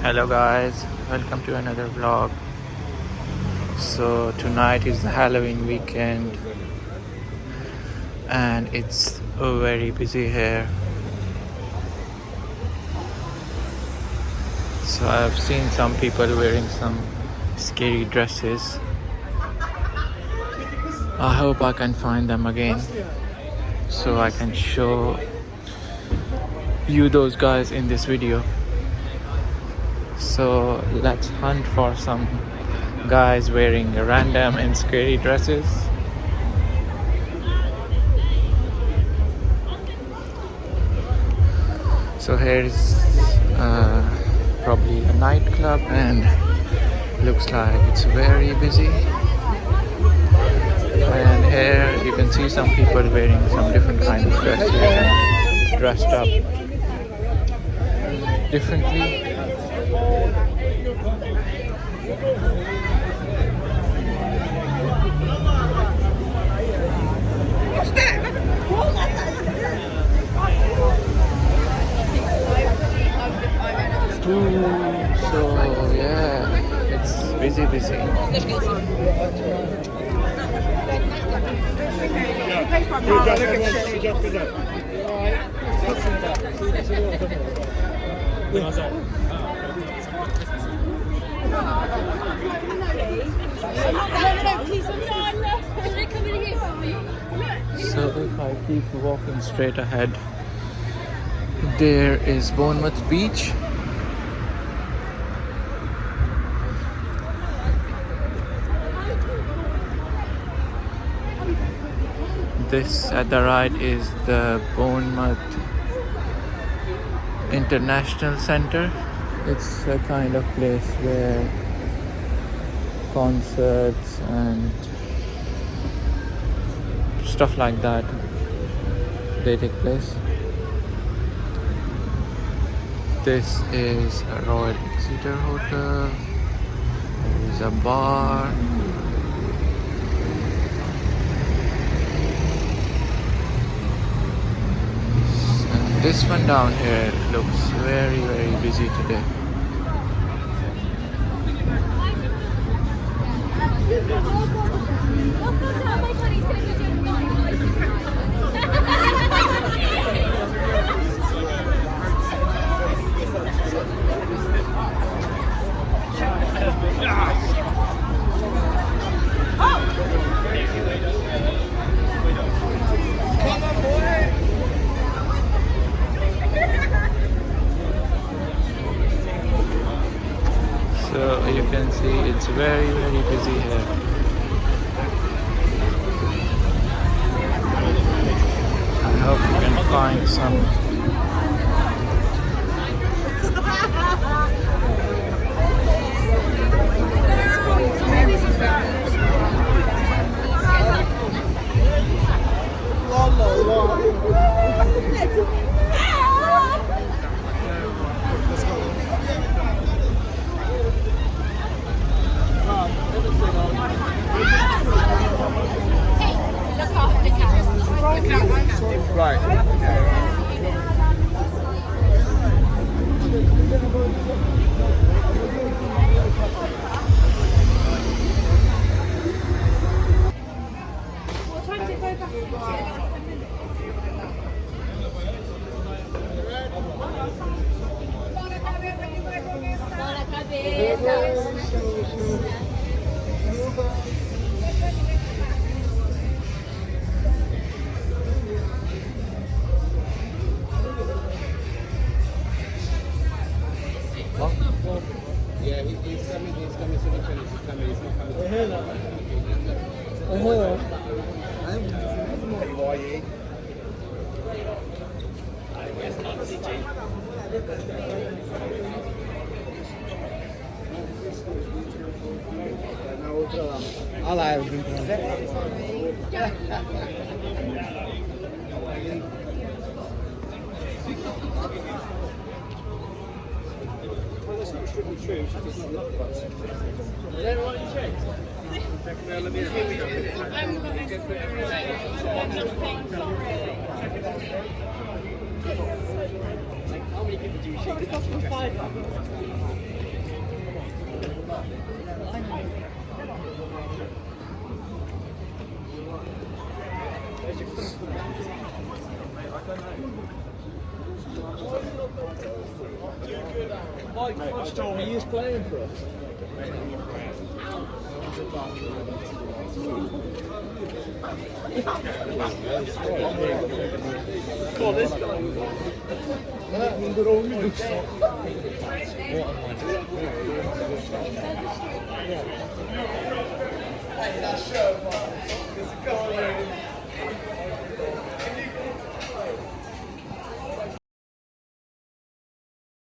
Hello guys, welcome to another vlog. So tonight is the Halloween weekend and it's very busy here. So I've seen some people wearing some scary dresses. I hope I can find them again so I can show you those guys in this video. So let's hunt for some guys wearing random and scary dresses. So here's probably a nightclub and looks like it's very busy. And here you can see some people wearing some different kind of dresses and dressed up differently. So yeah, it's busy. So if I keep walking straight ahead, there is Bournemouth Beach. This at the right is the Bournemouth International Center. It's a kind of place where concerts and stuff like that they take place. This is a Royal Exeter Hotel. There is a bar. This one down here looks very busy today. So you can see it's very busy here. I hope you can find some right. Yeah, he's coming soon. He's coming. Olha lá, eu vim pra How many people do you think? He is playing for us.